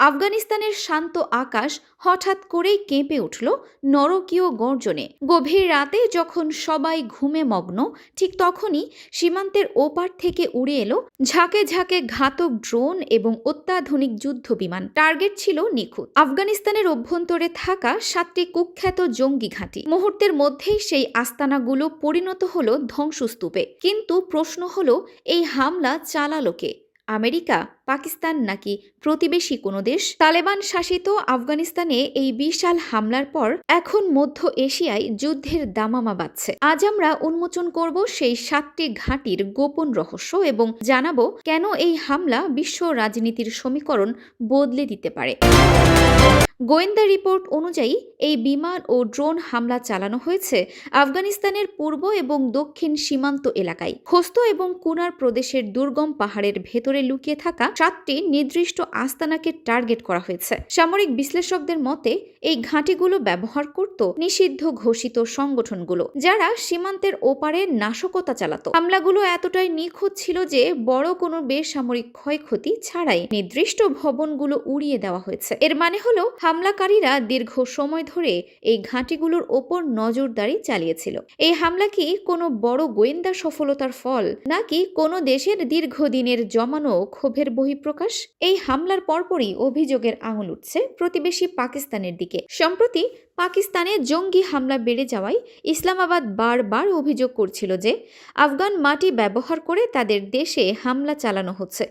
আফগানিস্তানের শান্ত আকাশ হঠাৎ করেই কেঁপে উঠল নরকীয় গর্জনে। গভীর রাতে যখন সবাই ঘুমে মগ্ন, ঠিক তখনই সীমান্তের ওপার থেকে উড়ে এলো ঝাঁকে ঝাঁকে ঘাতক ড্রোন এবং অত্যাধুনিক যুদ্ধ বিমান। টার্গেট ছিল নিখুঁত, আফগানিস্তানের অভ্যন্তরে থাকা 7টি কুখ্যাত জঙ্গি ঘাঁটি। মুহূর্তের মধ্যেই সেই আস্তানাগুলো পরিণত হলো ধ্বংসস্তূপে। কিন্তু প্রশ্ন হলো, এই হামলা চালালো কে? আমেরিকা, পাকিস্তান নাকি প্রতিবেশী কোনো দেশ? তালেবান শাসিত আফগানিস্তানে এই বিশাল হামলার পর এখন মধ্য এশিয়ায় যুদ্ধের দামামা বাজছে। আজ আমরা উন্মোচন করব সেই 7টি ঘাঁটির গোপন রহস্য এবং জানাবো কেন এই হামলা বিশ্ব রাজনীতির সমীকরণ বদলে দিতে পারে। গোয়েন্দা রিপোর্ট অনুযায়ী এই বিমান ও ড্রোন হামলা চালানো হয়েছে আফগানিস্তানের পূর্ব এবং দক্ষিণ সীমান্ত এলাকায়। খোস্ত এবং কুনার প্রদেশের দুর্গম পাহাড়ের ভেতরে লুকিয়ে থাকা 7টি নির্দিষ্ট আস্তানাকে টার্গেট করা হয়েছে। সামরিক বিশ্লেষকদের মতে এই ঘাঁটিগুলো ব্যবহার করত নিষিদ্ধ ঘোষিত সংগঠনগুলো, যারা সীমান্তের ওপারে নাশকতা চালাত। হামলাগুলো এতটাই নিখুঁত ছিল যে বড় কোনো বেসামরিক ক্ষয়ক্ষতি ছাড়াই নির্দিষ্ট ভবনগুলো উড়িয়ে দেওয়া হয়েছে। এর মানে হলো হামলাকারীরা দীর্ঘ সময় ধরে এই ঘাঁটিগুলোর ওপর নজরদারি চালিয়েছিল। এই হামলা কি কোনো বড় গোয়েন্দা সফলতার ফল, নাকি কোনো দেশের দীর্ঘদিনের জমানো ক্ষোভের বহিঃপ্রকাশ? এই হামলার পরপরই অভিযোগের আঙুল উঠছে প্রতিবেশী পাকিস্তানের দিকে। সম্প্রতি পাকিস্তানে জঙ্গি হামলা বেড়ে যাওয়ায় ইসলামাবাদ বারবার অভিযোগ করছিল যে আফগান মাটি ব্যবহার করে তাদের দেশে হামলা চালানো হচ্ছে।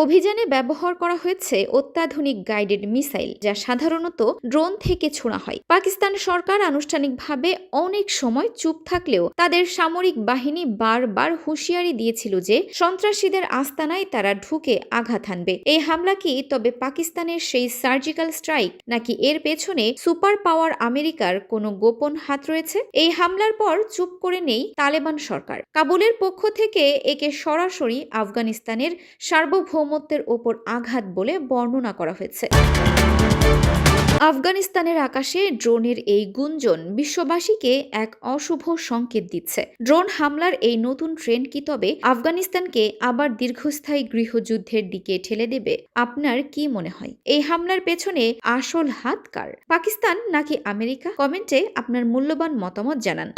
অভিযানে ব্যবহার করা হয়েছে অত্যাধুনিক গাইডেড মিসাইল, যা সাধারণত ড্রোন থেকে ছোড়া হয়। পাকিস্তান সরকার আনুষ্ঠানিকভাবে অনেক সময় চুপ থাকলেও তাদের সামরিক বাহিনী বারবার হুঁশিয়ারি দিয়েছিল যে সন্ত্রাসীদের আস্তানায় তারা ঢুকে আঘাত হানবে। এই হামলা কি তবে পাকিস্তানের সেই সার্জিক্যাল স্ট্রাইক, নাকি এর পেছনে সুপার পাওয়ার আমেরিকার কোনো গোপন হাত রয়েছে? এই হামলার পর চুপ করে নেই তালেবান সরকার। কাবুলের পক্ষ থেকে একে সরাসরি আফগানিস্তানের সার্বভৌমত্বের ওপর আঘাত বলে বর্ণনা করা হয়েছে। আফগানিস্তানের আকাশে ড্রোনের এই গুঞ্জন বিশ্ববাসীকে এক অশুভ সংকেত দিচ্ছে। ড্রোন হামলার এই নতুন ট্রেন্ড কি তবে আফগানিস্তানকে আবার দীর্ঘস্থায়ী গৃহযুদ্ধের দিকে ঠেলে দেবে? আপনার কি মনে হয়, এই হামলার পেছনে আসল হাত কার? পাকিস্তান নাকি আমেরিকা? কমেন্টে আপনার মূল্যবান মতামত জানান।